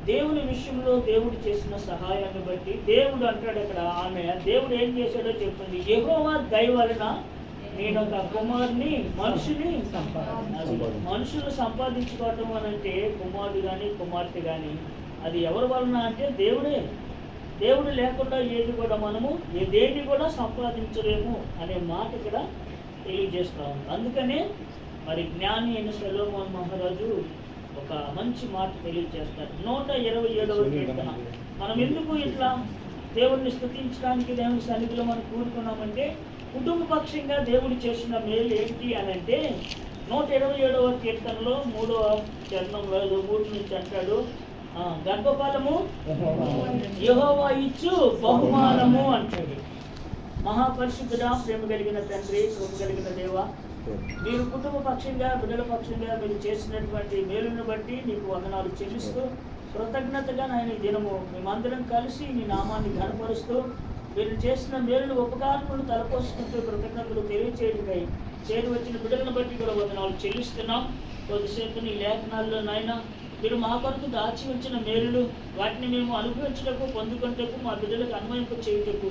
దేవుని విషయంలో దేవుడు చేసిన సహాయాన్ని బట్టి దేవుడు అంటాడు అక్కడ, ఆమె దేవుడు ఏం చేశాడో చెప్తుంది, యెహోవా దయ వలన నేను ఒక కుమారుని మనుషులు సంపాదించుకోవటం అని అంటే కుమారుడు కానీ కుమార్తె కానీ అది ఎవరి వలన అంటే దేవుడే. దేవుడు లేకుండా ఏది కూడా మనము దేన్ని కూడా సంపాదించలేము అనే మాట ఇక్కడ తెలియజేస్తా ఉంది. అందుకనే మరి జ్ఞాని అయిన సొలొమోను మహారాజు ఒక మంచి మాట తెలియజేస్తారు. 127వ కీర్తన. మనం ఎందుకు ఇట్లా దేవుడిని స్తుతించడానికి దేవుని సన్నిధిలో మనం కూరుకున్నామంటే, కుటుంబ పక్షంగా దేవుడు చేసిన మేలు ఏంటి అని అంటే 127వ కీర్తనలో 3వ చరణంలో 3 నుంచి అంటాడు, గర్భఫలము యెహోవా ఇచ్చు బహుమానము అంటాడు. మహాపరిశుద్ధుడా, ప్రేమ కలిగిన తండ్రి, కృప కలిగిన దేవ, మీరు కుటుంబ పక్షంగా బిడ్డల పక్షంగా మీరు చేసినటువంటి మేలును బట్టి నీకు వందనాలు చెల్లిస్తూ కృతజ్ఞతగా నాయన ఈ దినము మేమందరం కలిసి నీ నామాన్ని ఘనపరుస్తూ మీరు చేసిన మేలును ఉపకారములు తలపోసుకుంటూ కృతజ్ఞతలు తెలియచేయటకై చేరి వచ్చిన బిడ్డలను బట్టి కూడా వందనాలు చెల్లిస్తున్నాం. కొద్దిసేపు నీ లేఖనాల్లో నాయన మీరు మా కొరకు దాచి ఉంచిన మేలులు వాటిని మేము అనుభవించటకు పొందుకుంటకు మా బిడ్డలకు అన్వయింపు చేయుటకు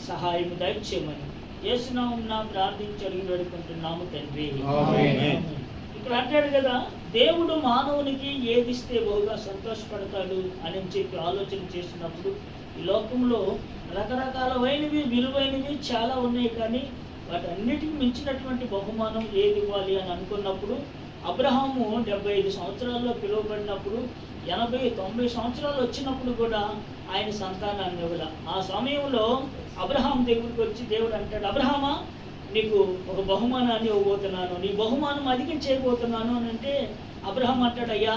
సహాయం దయచేయమని యేసునామమున ప్రార్థించి అడిగి వేడుకుంటున్నాము తండ్రి. ఇక్కడ అంటాడు కదా, దేవుడు మానవునికి ఏదిస్తే బహుగా సంతోషపడతాడు అని చెప్పి ఆలోచన చేసినప్పుడు ఈ లోకంలో రకరకాలమైనవి విలువైనవి చాలా ఉన్నాయి, కానీ వాటన్నిటికి మించినటువంటి బహుమానం ఏది ఇవ్వాలి అని అనుకున్నప్పుడు అబ్రహాము 75 సంవత్సరాల్లో పిలువబడినప్పుడు 80-90 సంవత్సరాలు వచ్చినప్పుడు కూడా ఆయన సంతానాన్ని ఇవ్వాల. ఆ సమయంలో అబ్రహాం దగ్గరికి వచ్చి దేవుడు అంటాడు, అబ్రహామా నీకు ఒక బహుమానాన్ని ఇవ్వబోతున్నాను, నీ బహుమానం అధికం చేయబోతున్నాను అని అంటే అబ్రహాం అంటాడు, అయ్యా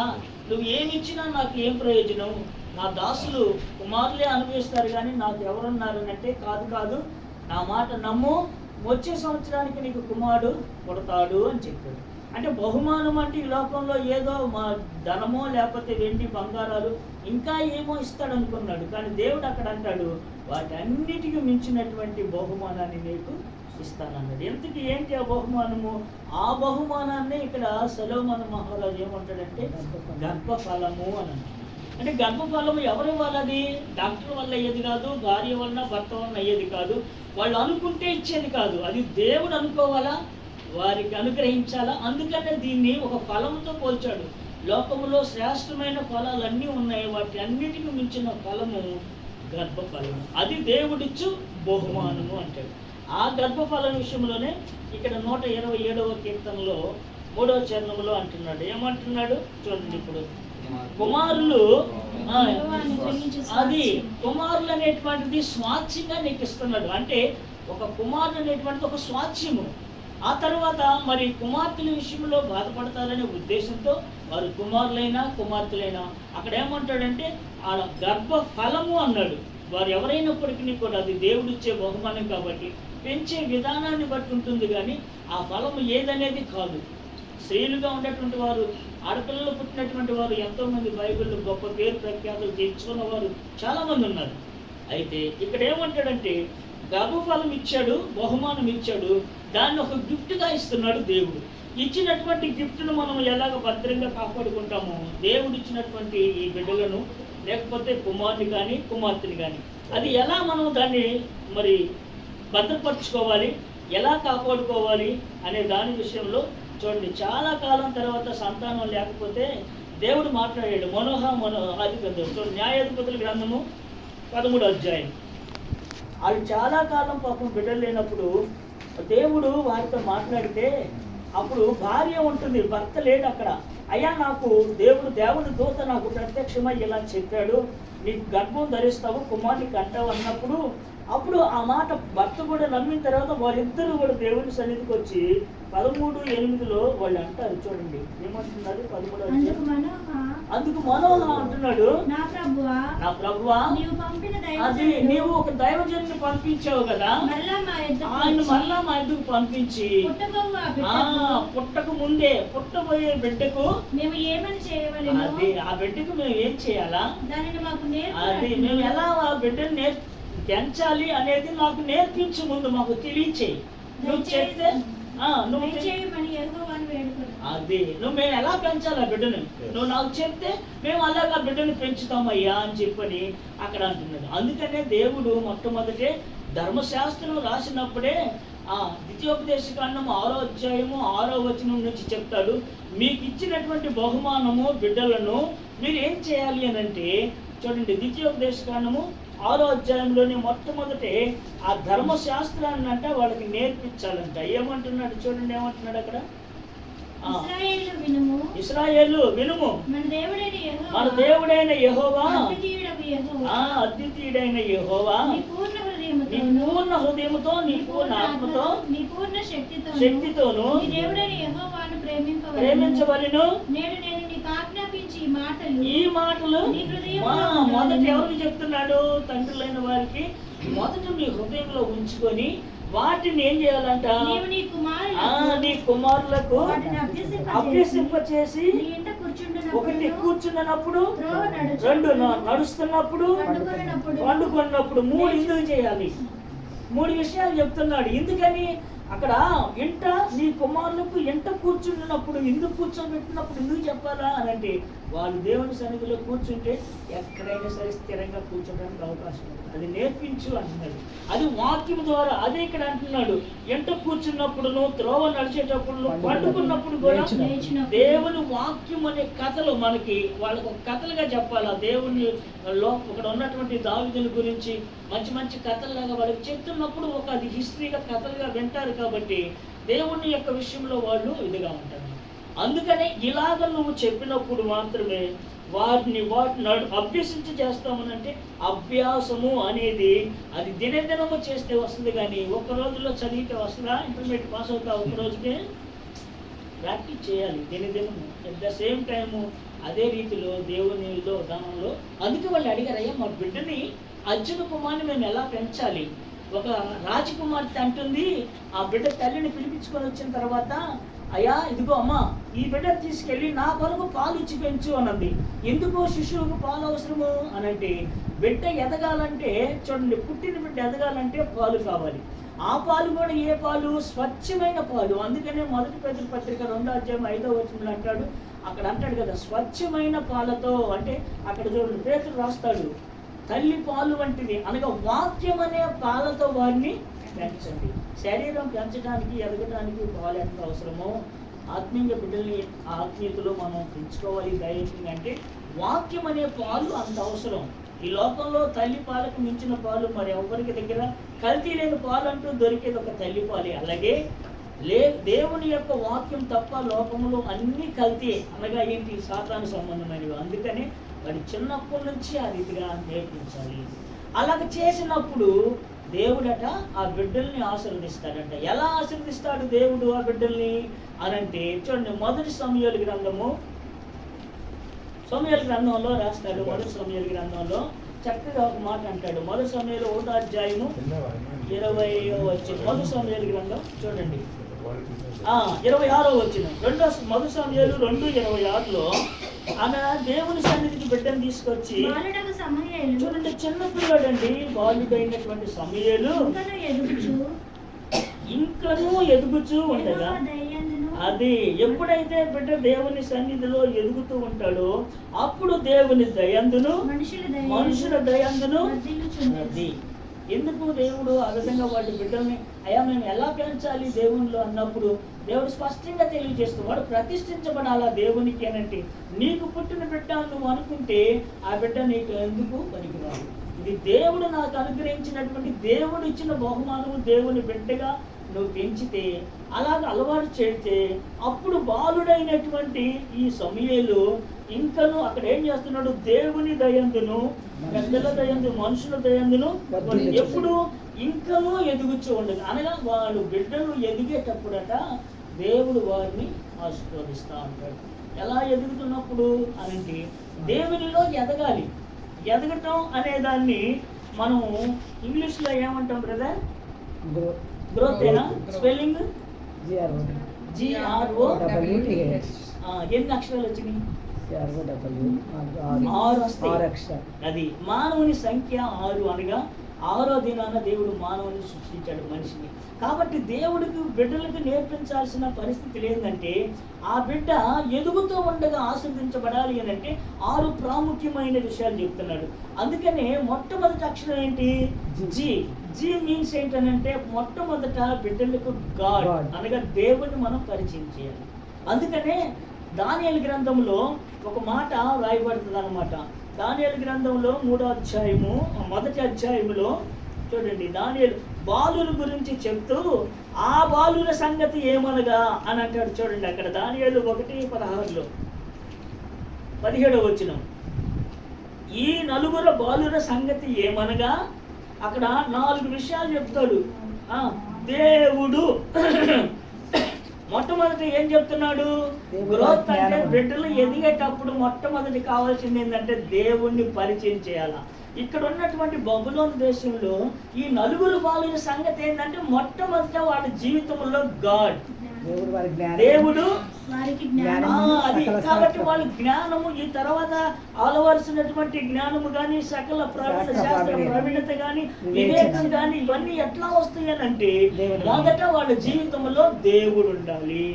నువ్వు ఏమి ఇచ్చినా నాకు ఏం ప్రయోజనం, నా దాసులు కుమారులే అనుభవిస్తారు కానీ నాకు ఎవరున్నారని అంటే, కాదు నా మాట నమ్ము, వచ్చే సంవత్సరానికి నీకు కుమారుడు పుడతాడు అని చెప్పాడు. అంటే బహుమానం అంటే ఈ లోకంలో ఏదో మా ధనమో లేకపోతే వెండి బంగారాలు ఇంకా ఏమో ఇస్తాడు అనుకున్నాడు, కానీ దేవుడు అక్కడ అంటాడు వాటన్నిటికీ మించినటువంటి బహుమానాన్ని నీకు ఇస్తానన్నాడు. ఎందుకు ఏంటి ఆ బహుమానము? ఆ బహుమానాన్ని ఇక్కడ సొలొమోను మహారాజు ఏమంటాడంటే గర్భఫలము అని. అంటే గర్భఫలము ఎవరి వల్ల? అది డాక్టర్ వల్ల అయ్యేది కాదు, భార్య వల్ల భర్త వల్ల అయ్యేది కాదు, వాళ్ళు అనుకుంటే ఇచ్చేది కాదు, అది దేవుడు అనుకోవాలా, వారికి అనుగ్రహించాలా. అందుకనే దీన్ని ఒక ఫలంతో పోల్చాడు. లోకములో శ్రేష్టమైన ఫలాలన్నీ ఉన్నాయి, వాటి అన్నిటికీ మించిన ఫలము గర్భఫలము, అది దేవుడిచ్చు బహుమానము అంటాడు. ఆ గర్భఫలం విషయంలోనే ఇక్కడ 127వ కీర్తనలో 3వ చరణంలో అంటున్నాడు. ఏమంటున్నాడు చూడండి, ఇప్పుడు కుమారులు అది కుమారులు అనేటువంటిది స్వాచ్యంగా నీకు ఇస్తున్నాడు. అంటే ఒక కుమారుడు అనేటువంటిది ఒక స్వాచ్యము. ఆ తర్వాత మరి కుమార్తెల విషయంలో బాధపడతారనే ఉద్దేశంతో వారు కుమారులైనా కుమార్తెలైనా అక్కడ ఏమంటాడంటే ఆ గర్భ ఫలము అన్నాడు. వారు ఎవరైనప్పటికీ కూడా అది దేవుడిచ్చే బహుమానం కాబట్టి పెంచే విధానాన్ని బట్టి ఉంటుంది, కానీ ఆ ఫలము ఏదనేది కాదు. స్త్రీలుగా ఉండేటువంటి వారు, ఆడపిల్లలు పుట్టినటువంటి వారు ఎంతోమంది బైబిల్లో గొప్ప పేరు ప్రఖ్యాతులు తెచ్చుకున్న వారు చాలామంది ఉన్నారు. అయితే ఇక్కడ ఏమంటాడంటే గర్భఫలం ఇచ్చాడు, బహుమానం ఇచ్చాడు, దాన్ని ఒక గిఫ్ట్గా ఇస్తున్నాడు దేవుడు. ఇచ్చినటువంటి గిఫ్ట్ను మనం ఎలాగ భద్రంగా కాపాడుకుంటామో, దేవుడు ఇచ్చినటువంటి ఈ బిడ్డలను లేకపోతే కుమారుని కానీ కుమార్తెని కానీ అది ఎలా మనం దాన్ని మరి భద్రపరచుకోవాలి, ఎలా కాపాడుకోవాలి అనే దాని విషయంలో చూడండి. చాలా కాలం తర్వాత సంతానం లేకపోతే దేవుడు మాట్లాడాడు. అది చూడండి, న్యాయాధిపతుల గ్రంథము 13వ అధ్యాయం. వాళ్ళు చాలా కాలం పాపం బిడ్డలు లేనప్పుడు దేవుడు వారితో మాట్లాడితే అప్పుడు భార్య ఉంటుంది, భర్త లేడు అక్కడ. అయ్యా నాకు దేవుని దూత నాకు ప్రత్యక్షమై ఇలా చెప్పాడు, నీకు గర్భం ధరిస్తావు, కుమారునికి అంటావు అన్నప్పుడు అప్పుడు ఆ మాట భర్త కూడా నమ్మిన తర్వాత వారిద్దరూ కూడా దేవుని సన్నిధికి వచ్చి 13:8 వాళ్ళు అంటారు. చూడండి ఏమంటున్నారు 13. అందుకు మనోహ అంటున్నాడు, నా ప్రభువా అది నీవు ఒక దైవజనుని పంపించావు కదా, ఆయన మళ్ళా మా ఎద్దుకు పంపించి పుట్టకు ముందే పుట్టబోయే బిడ్డకు మేము ఏమని చేయవాలి, అది ఆ బిడ్డకు మేము ఏం చేయాలా, అది మేము ఎలా ఆ బిడ్డను పెంచాలి అనేది నాకు నేర్పించు, ముందు మాకు తెలియచేయి. నువ్వు చెప్తే అది మేము ఎలా పెంచాలి ఆ బిడ్డను, నువ్వు నాకు చెప్తే మేము అలాగా బిడ్డను పెంచుతామయ్యా అని చెప్పని అక్కడ అంటున్నాడు. అందుకనే దేవుడు మొట్టమొదటే ధర్మశాస్త్రం రాసినప్పుడే ద్వితీయోపదేశకాండం 6వ అధ్యాయము 6వ వచనం నుంచి చెప్తాడు, మీకు ఇచ్చినటువంటి బహుమానము బిడ్డలను మీరు ఏం చేయాలి అని అంటే, చూడండి ద్వితీయోపదేశకాండము 6వ అధ్యాయంలోని మొట్టమొదటే ఆ ధర్మశాస్త్రాన్ని అంటే వాళ్ళకి నేర్పించాలంట. ఏమంటున్నాడు చూడండి, ఏమంటున్నాడు అక్కడ, ఇశ్రాయేలు వినుము, మన దేవుడైన యెహోవా అద్వితీయుడైన యెహోవా నీ పూర్ణ హృదయముతో నీ పూర్ణ ఆత్మతో నీ పూర్ణ శక్తితోను ప్రేమించవలెను. ఈ మాటలు మొదట ఎవరికి చెప్తున్నాడు? తండ్రులైన వారికి. మొదట మీ హృదయంలో ఉంచుకొని వాటిని ఏం చేయాలంట, నీ కుమారులకు అభ్యసింపచేసి, ఒకటి కూర్చున్నప్పుడు, రెండు నడుస్తున్నప్పుడు, పండుకున్నప్పుడు, 3 ఎందుకు చేయాలి? 3 విషయాలు చెప్తున్నాడు. ఎందుకని అక్కడ ఇంట నీ కుమారులకు ఎంట కూర్చుంటున్నప్పుడు, ఎందుకు కూర్చోబెట్టినప్పుడు ఎందుకు చెప్పాలా అని అంటే, వాళ్ళు దేవుని సన్నిధిలో కూర్చుంటే ఎక్కడైనా సరే స్థిరంగా కూర్చోడానికి అవకాశం ఉంది. అది నేర్పించు అంటున్నాడు. అది వాక్యం ద్వారా. అదే ఇక్కడ అంటున్నాడు, ఎంట కూర్చున్నప్పుడు, త్రోవ నడిచేటప్పుడు, పండుకున్నప్పుడు కూడా దేవుని వాక్యం అనే కథలు మనకి వాళ్ళకు కథలుగా చెప్పాలి. ఆ దేవుని ఇక్కడ ఉన్నటువంటి దావీదుని గురించి మంచి మంచి కథల్లాగా వాళ్ళకి చెప్తున్నప్పుడు అది హిస్టరీగా కథలుగా వింటారు. కాబట్టి దేవుని యొక్క విషయంలో వాళ్ళు ఇదిగా ఉంటారు. అందుకనే ఇలాగ నువ్వు చెప్పినప్పుడు మాత్రమే వాటిని అభ్యసించి చేస్తామనంటే, అభ్యాసము అనేది అది దినదినము చేస్తే వస్తుంది, కానీ ఒక రోజులో చదివితే వస్తుందా? ఇంటర్మీడియట్ పాస్ అవుతా ఒక రోజుకే? ప్రాక్టీస్ చేయాలి దినదినము. అట్ ద సేమ్ టైము అదే రీతిలో దేవునిలో దానంలో. అందుకే వాళ్ళు అడిగారు, అయ్యా మా బిడ్డని అర్జున కుమార్ని మేము ఎలా పెంచాలి? ఒక రాజకుమార్తె అంటుంది, ఆ బిడ్డ తల్లిని పిలిపించుకొని వచ్చిన తర్వాత, అయ్యా ఇదిగో అమ్మ, ఈ బిడ్డ తీసుకెళ్ళి నా కొరకు పాలు ఇచ్చి పెంచు అన్నది. ఎందుకో శిశువుకు పాలు అవసరము అనంటే, బిడ్డ ఎదగాలంటే చూడండి, పుట్టిన బిడ్డ ఎదగాలంటే పాలు కావాలి. ఆ పాలు కూడా ఏ పాలు? స్వచ్ఛమైన పాలు. అందుకనే 1 పేతురు పత్రిక 2వ అధ్యాయం 5వ వచనంలో అంటాడు, అక్కడ అంటాడు కదా, స్వచ్ఛమైన పాలతో. అంటే అక్కడ చూడండి పేతురు రాస్తాడు, తల్లి పాలు వంటిది అనగా వాక్యం అనే పాలతో వారిని పెంచండి. శరీరం పెంచడానికి ఎదగడానికి పాలు ఎంత అవసరమో ఆత్మీయ బిడ్డల్ని ఆత్మీయతలో మనం పెంచుకోవాలి. దైవికంగా అంటే వాక్యం అనే పాలు అంత అవసరం. ఈ లోకంలో తల్లి పాలకు మించిన పాలు మరి ఎవరికి దగ్గర కల్తీ లేని పాలు అంటూ దొరికేది ఒక తల్లి పాలే. అలాగే దేవుని యొక్క వాక్యం తప్ప లోకంలో అన్ని కల్తీ, అనగా ఏంటి? సాతాను సంబంధమైనవి. అందుకని వాడి చిన్నప్పటి నుంచి ఆ రీతిగా నేర్పించాలి. అలాగ చేసినప్పుడు దేవుడట ఆ బిడ్డల్ని ఆశీర్వదిస్తాడంట. ఎలా ఆశీర్వదిస్తాడు దేవుడు ఆ బిడ్డల్ని అనంటే, చూడండి మొదటి సమూయేలు గ్రంథంలో రాస్తాడు. మొదటి సమూయేలు గ్రంథంలో చక్కగా ఒక మాట అంటాడు. మొదటి సమూయేలు 1వ అధ్యాయము 20వ వచనం. మొదటి సమూయేలు గ్రంథం చూడండి 26వ వచనం. మొదటి సమూయేలు 2:26లో ఆమె దేవుని సన్నిధికి బిడ్డను తీసుకొచ్చి, చూడండి చిన్న పిల్లడండి, బాలుడైనటువంటి సమూయేలు ఇంకనూ ఎదుగుచూ ఉండగా, అది ఎప్పుడైతే బిడ్డ దేవుని సన్నిధిలో ఎదుగుతూ ఉంటాడో అప్పుడు దేవుని దయందును మనుషుల దయందును అది. ఎందుకు దేవుడు ఆ విధంగా వాటి బిడ్డల్ని అయ్యా మేము ఎలా పెంచాలి దేవునిలో అన్నప్పుడు దేవుడు స్పష్టంగా తెలియజేస్తూ, వాడు ప్రతిష్ఠించబడాలా దేవునికి అనంటే, నీకు పుట్టిన బిడ్డ నువ్వు అనుకుంటే ఆ బిడ్డ నీకు ఎందుకు పనికిరాదు. ఇది దేవుడు నాకు అనుగ్రహించినటువంటి దేవుడు ఇచ్చిన బహుమానము. దేవుని బిడ్డగా నువ్వు పెంచితే, అలాగ అలవాటు చేస్తే, అప్పుడు బాలుడైనటువంటి ఈ సమూయేలు ఇంకను అక్కడ ఏం చేస్తున్నాడు? దేవుని దయందును పెద్దల దయందు మనుషుల దయందును ఎప్పుడు ఇంకనూ ఎదుగుచూ ఉండదు. అనగా వాళ్ళు బిడ్డలు ఎదిగేటప్పుడట దేవుడు వారిని ఆశీర్వదిస్తూ ఉంటాడు. ఎలా ఎదుగుతున్నప్పుడు అనంటే, దేవునిలో ఎదగాలి. ఎదగటం అనే దాన్ని మనం ఇంగ్లీష్లో ఏమంటాం బ్రదర్? గ్రోత్ ఏనా? Spelling GRO. ఎన్ని అక్షరాలు వచ్చినాయి? 6 వస్తాయి. అది మానవుని సంఖ్య 6 అనగా 6వ దినాన దేవుడు మానవుని సృష్టించాడు, మనిషిని. కాబట్టి దేవుడికి బిడ్డలకు నేర్పించాల్సిన పరిస్థితి ఏంటంటే, ఆ బిడ్డ ఎదుగుతూ ఉండగా ఆశీర్వదించబడాలి అని అంటే 6 ప్రాముఖ్యమైన విషయాలు చెప్తున్నాడు. అందుకనే మొట్టమొదటి అక్షరం ఏంటి? జీ. జీ మీన్స్ ఏంటనంటే మొట్టమొదట బిడ్డలకు గాడ్ అనగా దేవుడిని మనం పరిచయం చేయాలి. అందుకనే దానియేలు గ్రంథంలో ఒక మాట రాయబడుతుంది అన్నమాట. దానియేలు గ్రంథంలో 3వ అధ్యాయము 1వ అధ్యాయములో చూడండి, దానియేలు బాలుల గురించి చెప్తూ ఆ బాలుల సంగతి ఏమనగా అని అంటాడు. చూడండి అక్కడ దానియేలు 1:16 17వ వచనం, ఈ 4 బాలుల సంగతి ఏమనగా అక్కడ 4 విషయాలు చెప్తాడు. దేవుడు మొట్టమొదటి ఏం చెప్తున్నాడు? గ్రోత్ అంటే బిడ్డలు ఎదిగేటప్పుడు మొట్టమొదటి కావాల్సింది ఏంటంటే దేవుణ్ణి పరిచయం చేయాల. ఇక్కడ ఉన్నటువంటి బబులోను దేశంలో ఈ 4 బాలుల సంగతి ఏంటంటే మొట్టమొదట వాళ్ళ జీవితంలో గాడ్, దేవుడు. అది కాబట్టి వాళ్ళ జ్ఞానము, ఈ తర్వాత అలవలసినటువంటి జ్ఞానము కానీ, సకల శాస్త్ర ప్రవీణత కానీ, వివేకం కానీ, ఇవన్నీ ఎట్లా వస్తాయి అని అంటే మొదట వాళ్ళ జీవితంలో దేవుడు ఉండాలి.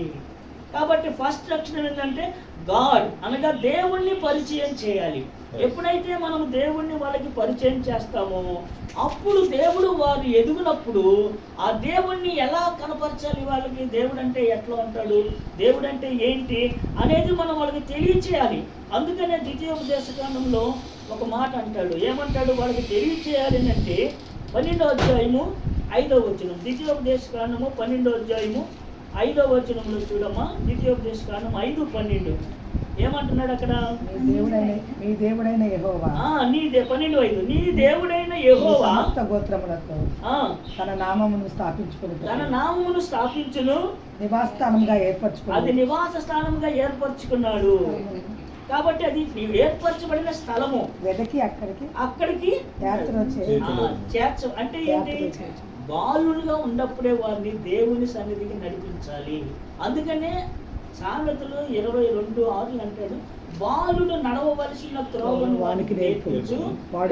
కాబట్టి ఫస్ట్ లక్షణం ఏంటంటే గాడ్ అనగా దేవుణ్ణి పరిచయం చేయాలి. ఎప్పుడైతే మనం దేవుణ్ణి వాళ్ళకి పరిచయం చేస్తామో అప్పుడు దేవుడు వారు ఎదుగునప్పుడు ఆ దేవుణ్ణి ఎలా కనపరచాలి, వాళ్ళకి దేవుడు అంటే ఎట్లా ఉంటాడు, దేవుడు అంటే ఏంటి అనేది మనం వాళ్ళకి తెలియచేయాలి. అందుకనే ద్వితీయోపదేశకాండంలో ఒక మాట అంటాడు. ఏమంటాడు? వాళ్ళకి తెలియచేయాలి అంటే 12వ అధ్యాయము 5వ వచనం. ద్వితీయోపదేశకాండము 12వ అధ్యాయము 5వ వచనంలో చూడమ్మా. ద్వితీయోపదేశకాండం 5:12 ఏమంటున్నాడు అక్కడ? నీ దేవుడైన యెహోవా 12:5 నీ దేవుడైన యెహోవా గోత్రములతో తన నామమును స్థాపించును, నివాసస్థానముగా ఏర్పరచుకున్నాడు. అది నివాస స్థానముగా ఏర్పరచుకున్నాడు. కాబట్టి అది ఏర్పరచబడిన స్థలము. వెదకి అక్కడికి చేర్చ అంటే ఏంటి? బాలులుగా ఉన్నప్పుడే వారిని దేవుని సన్నిధికి నడిపించాలి. అందుకనే సామెతలు 22:6 అంటాడు, బాలుడు నడవవలసిన త్రోవను వానికి నేర్పించు,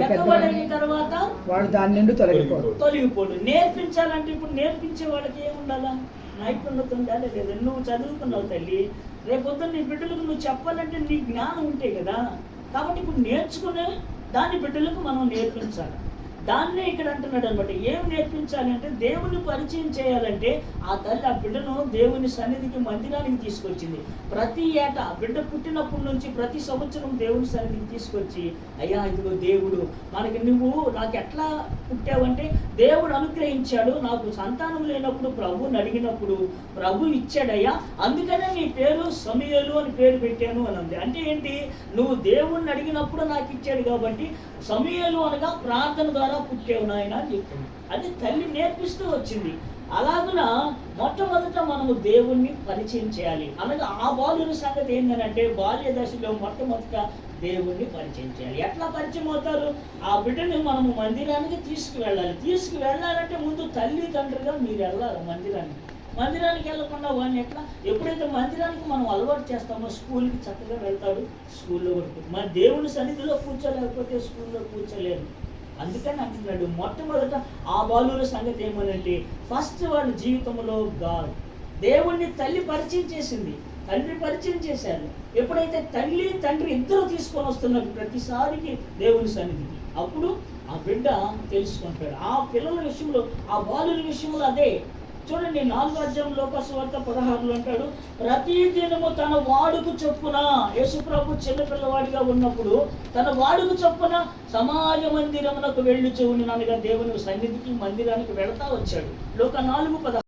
ఎక్కబడిన తర్వాత వాడు దాని నుండి తొలగిపోడు. నేర్పించాలంటే ఇప్పుడు నేర్పించే వాళ్ళకి ఏముండాలా? నైపుణ్యత ఉండాలి లేదా? నువ్వు చదువుకున్నావు తల్లి, రేపొద్దున నీ బిడ్డలకు నువ్వు చెప్పాలంటే నీ జ్ఞానం ఉంటే కదా. కాబట్టి ఇప్పుడు నేర్చుకునే దాని బిడ్డలకు మనం నేర్పించాలి. దాన్నే ఇక్కడ అంటున్నాడు అనమాట. ఏం నేర్పించాలి అంటే దేవుని పరిచయం చేయాలంటే ఆ తల్లి ఆ బిడ్డను దేవుని సన్నిధికి, మందిరానికి తీసుకొచ్చింది. ప్రతి ఏటా బిడ్డ పుట్టినప్పటి నుంచి ప్రతి సంవత్సరం దేవుని సన్నిధికి తీసుకొచ్చి, అయ్యా ఇదిగో దేవుడు మనకి, నువ్వు నాకు ఎట్లా పుట్టావంటే దేవుడు అనుగ్రహించాడు, నాకు సంతానం లేనప్పుడు ప్రభువుని అడిగినప్పుడు ప్రభు ఇచ్చాడయ్యా, అందుకనే నీ పేరు సమూయేలు అని పేరు పెట్టాను అని ఉంది. అంటే ఏంటి? నువ్వు దేవుణ్ణి అడిగినప్పుడు నాకు ఇచ్చాడు కాబట్టి సమూయేలు అనగా ప్రార్థన ద్వారా పుట్టావు నాయన అని చెప్తుంది. అది తల్లి నేర్పిస్తూ వచ్చింది. అలాగున మొట్టమొదట మనము దేవుణ్ణి పరిచయం చేయాలి. అనగా ఆ బాలుల సంగతి ఏంటంటే బాల్య దశలో మొట్టమొదట దేవుణ్ణి పరిచయం చేయాలి. ఎట్లా పరిచయం అవుతారు? ఆ బిడ్డని మనము మందిరానికి తీసుకువెళ్ళాలంటే ముందు తల్లి తండ్రిగా మీరు వెళ్ళాలి మందిరానికి వెళ్ళకుండా వాడిని ఎట్లా, ఎప్పుడైతే మందిరానికి మనం అలవాటు చేస్తామో స్కూల్కి చక్కగా వెళ్తాడు, స్కూల్లో వరకు. మన దేవుని సన్నిధిలో కూర్చోలేకపోతే స్కూల్లో కూర్చోలేరు. అందుకని అంటున్నాడు మొట్టమొదట ఆ బాలుల సంగతి ఏమనంటే ఫస్ట్ వాళ్ళ జీవితంలో గాడ్, దేవుణ్ణి తల్లి పరిచయం చేసింది, తండ్రి పరిచయం చేశారు. ఎప్పుడైతే తల్లి తండ్రి ఇద్దరు తీసుకొని వస్తున్నారు ప్రతిసారికి దేవుని సన్నిధికి, అప్పుడు ఆ బిడ్డ తెలుసుకుంటాడు. ఆ పిల్లల విషయంలో, ఆ బాలుల విషయంలో అదే. చూడండి 4వ అధ్యాయం లోకసువార్త 16 అంటాడు, ప్రతి దినము తన వాడుకు చొప్పున, యేసుప్రభు చిన్నపిల్లవాడిగా ఉన్నప్పుడు తన వాడుకు చొప్పున సమాజ మందిరమునకు వెళ్ళి చెవుని అనగా దేవుని సన్నిధికి, మందిరానికి వెళతా వచ్చాడు. లోక 4:16.